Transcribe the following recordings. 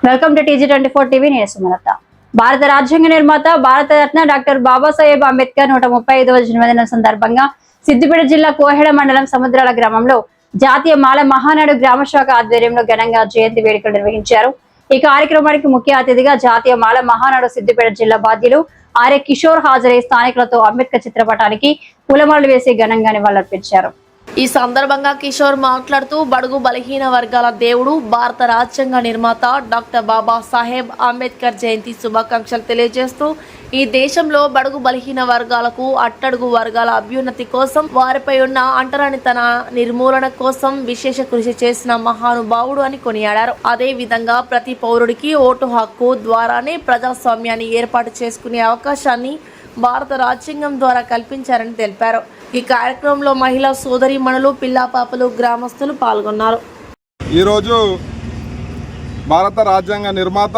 Welcome to TG24 TV. నేను సుమలత. భారత రాజ్యాంగ నిర్మాత భారత రత్న డాక్టర్ బాబాసాహెబ్ అంబేద్కర్ 135వ జన్మదిన సందర్భంగా సిద్దిపేట జిల్లా కోహెడ మండలం సముద్రాల గ్రామంలో జాతీయ మాల మహానాడు గ్రామ శాఖ ఆధ్వర్యంలో ఘనంగా జయంతి వేడుకలు నిర్వహించారు. ఈ కార్యక్రమానికి ముఖ్య అతిథిగా జాతీయ మాల మహానాడు సిద్దిపేట జిల్లా బాధ్యులు ఆర్ఏ కిషోర్ హాజరై స్థానికులతో అంబేద్కర్ చిత్రపటానికి పూలమాలలు వేసి ఘనంగా నివాళులర్పించారు. ఈ సందర్భంగా కిషోర్ మాట్లాడుతూ బడుగు బలహీన వర్గాల దేవుడు భారత రాజ్యాంగ నిర్మాత డాక్టర్ బాబాసాహెబ్ అంబేద్కర్ జయంతి శుభాకాంక్షలు తెలియజేస్తూ ఈ దేశంలో బడుగు బలహీన వర్గాలకు అట్టడుగు వర్గాల అభ్యున్నతి కోసం వారిపై ఉన్న అంటరానితన నిర్మూలన కోసం విశేష కృషి చేసిన మహానుభావుడు అని కొనియాడారు. అదే విధంగా ప్రతి పౌరుడికి ఓటు హక్కు ద్వారానే ప్రజాస్వామ్యాన్ని ఏర్పాటు చేసుకునే అవకాశాన్ని భారత రాజ్యాంగం ద్వారా కల్పించారని తెలిపారు. ఈ కార్యక్రమంలో మహిళా సోదరీమణులు, పిల్లాపాపలు, గ్రామస్తులు పాల్గొన్నారు. ఈరోజు భారత రాజ్యాంగ నిర్మాత,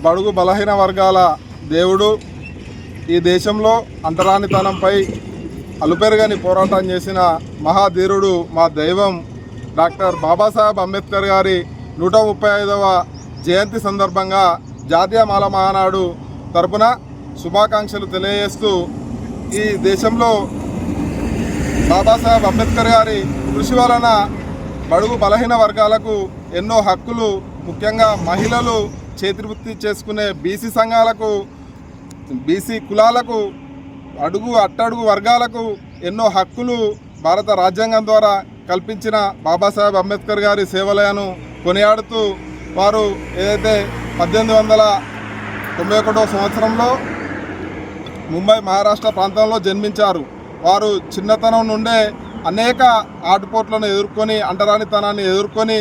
బడుగు బలహీన వర్గాల దేవుడు, ఈ దేశంలో అంటరానితనంపై అలుపెరగని పోరాటం చేసిన మహాధీరుడు, మా దైవం డాక్టర్ బాబాసాహెబ్ అంబేద్కర్ గారి 135వ జయంతి సందర్భంగా జాతీయ మాల మహానాడు తరపున శుభాకాంక్షలు తెలియజేస్తూ ఈ దేశంలో బాబాసాహెబ్ అంబేద్కర్ గారి కృషి వలన బడుగు బలహీన వర్గాలకు ఎన్నో హక్కులు, ముఖ్యంగా మహిళలు చేతివృత్తి చేసుకునే బీసీ సంఘాలకు, బీసీ కులాలకు, అట్టడుగు వర్గాలకు ఎన్నో హక్కులు భారత రాజ్యాంగం ద్వారా కల్పించిన బాబాసాహెబ్ అంబేద్కర్ గారి సేవలను కొనియాడుతూ వారు ఏదైతే 1891వ సంవత్సరంలో ముంబై, మహారాష్ట్ర ప్రాంతంలో జన్మించారు. వారు చిన్నతనం నుండే అనేక ఆటుపోట్లను ఎదుర్కొని, అంటరానితనాన్ని ఎదుర్కొని,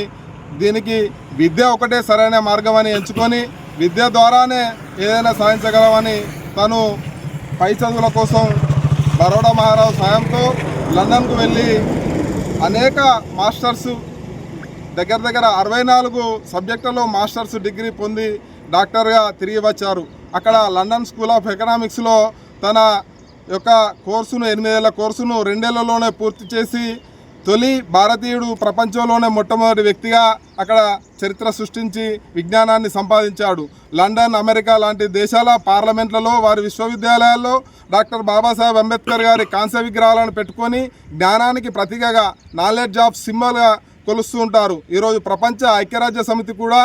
దీనికి విద్య ఒకటే సరైన మార్గం అని ఎంచుకొని విద్య ద్వారానే ఏదైనా సాధించగలమని తను పై చదువుల కోసం బరోడా మహారాజు సాయంతో లండన్కు వెళ్ళి అనేక మాస్టర్స్ దగ్గర 64 సబ్జెక్టులలో మాస్టర్స్ డిగ్రీ పొంది డాక్టర్గా తిరిగి వచ్చారు. అక్కడ లండన్ స్కూల్ ఆఫ్ ఎకనామిక్స్లో తన యొక్క కోర్సును 8 ఏళ్ల కోర్సును 2 ఏళ్లలోనే పూర్తి చేసి తొలి భారతీయుడు, ప్రపంచంలోనే మొట్టమొదటి వ్యక్తిగా అక్కడ చరిత్ర సృష్టించి విజ్ఞానాన్ని సంపాదించాడు. లండన్, అమెరికా లాంటి దేశాల పార్లమెంట్లలో, వారి విశ్వవిద్యాలయాల్లో డాక్టర్ బాబాసాహెబ్ అంబేద్కర్ గారి కాంస్య విగ్రహాలను పెట్టుకొని జ్ఞానానికి ప్రతీకగా, నాలెడ్జ్ ఆఫ్ సింబల్గా కొలుస్తూ ఉంటారు. ఈరోజు ప్రపంచ ఐక్యరాజ్య సమితి కూడా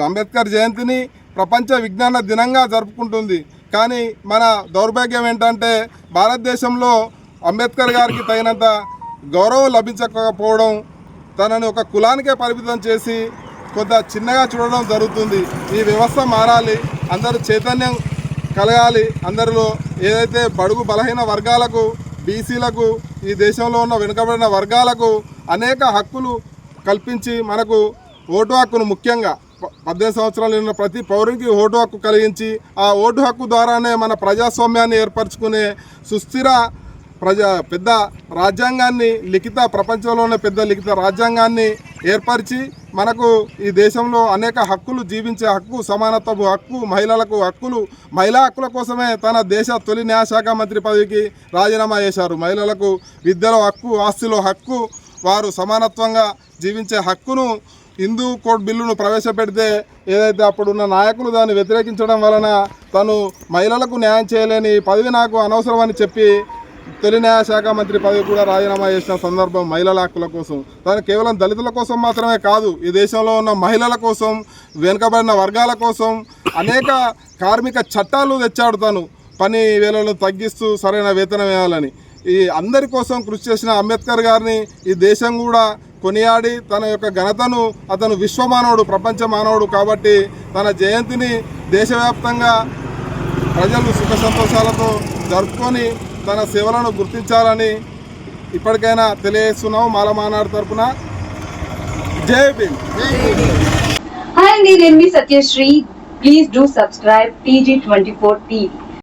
అంబేద్కర్ జయంతిని ప్రపంచ విజ్ఞాన దినంగా జరుపుకుంటుంది. కానీ మన దౌర్భాగ్యం ఏంటంటే భారతదేశంలో అంబేద్కర్ గారికి తగినంత గౌరవం లభించకపోవడం, తనని ఒక కులానికే పరిమితం చేసి కొంత చిన్నగా చూడడం జరుగుతుంది. ఈ వ్యవస్థ మారాలి, అందరూ చైతన్యం కలగాలి. అందరిలో ఏదైతే బడుగు బలహీన వర్గాలకు, బీసీలకు, ఈ దేశంలో ఉన్న వెనుకబడిన వర్గాలకు అనేక హక్కులు కల్పించి మనకు ఓటు హక్కును, ముఖ్యంగా 18 సంవత్సరాలు ఉన్న ప్రతి పౌరునికి ఓటు హక్కు కలిగించి ఆ ఓటు హక్కు ద్వారానే మన ప్రజాస్వామ్యాన్ని ఏర్పరచుకునే సుస్థిర పెద్ద రాజ్యాంగాన్ని, ప్రపంచంలోనే పెద్ద లిఖిత రాజ్యాంగాన్ని ఏర్పరిచి మనకు ఈ దేశంలో అనేక హక్కులు, జీవించే హక్కు, సమానత్వపు హక్కు, మహిళలకు హక్కులు, మహిళా హక్కుల కోసమే తన దేశ తొలి న్యాయశాఖ మంత్రి పదవికి రాజీనామా చేశారు. మహిళలకు విద్యలో హక్కు, ఆస్తిలో హక్కు, వారు సమానత్వంగా జీవించే హక్కును హిందూ కోడ్ బిల్లును ప్రవేశపెడితే ఏదైతే అప్పుడున్న నాయకులు దాన్ని వ్యతిరేకించడం వలన తను మహిళలకు న్యాయం చేయలేని పదవి నాకు అనవసరమని చెప్పి తొలి న్యాయశాఖ మంత్రి పదవి కూడా రాజీనామా చేసిన సందర్భం మహిళల హక్కుల కోసం. తను కేవలం దళితుల కోసం మాత్రమే కాదు, ఈ దేశంలో ఉన్న మహిళల కోసం, వెనుకబడిన వర్గాల కోసం అనేక కార్మిక చట్టాలు తెచ్చాడు. తను పని వేళలను తగ్గిస్తూ సరైన వేతనం వేయాలని ఈ అందరి కోసం కృషి చేసిన అంబేద్కర్ గారిని ఈ దేశం కూడా కొనియాడి తన యొక్క ఘనతను, అతను విశ్వమానవుడు, ప్రపంచ మానవుడు కాబట్టి తన జయంతిని దేశవ్యాప్తంగా ప్రజలు సుఖ సంతోషాలతో జరుపుకొని తన సేవలను గుర్తించాలని ఇప్పటికైనా తెలియజేస్తున్నాము. మాల మహానాడు తరపున జై భీమ్. హాయ్ అండి, నేను మీ Satyasri. Please do subscribe TG24 TV.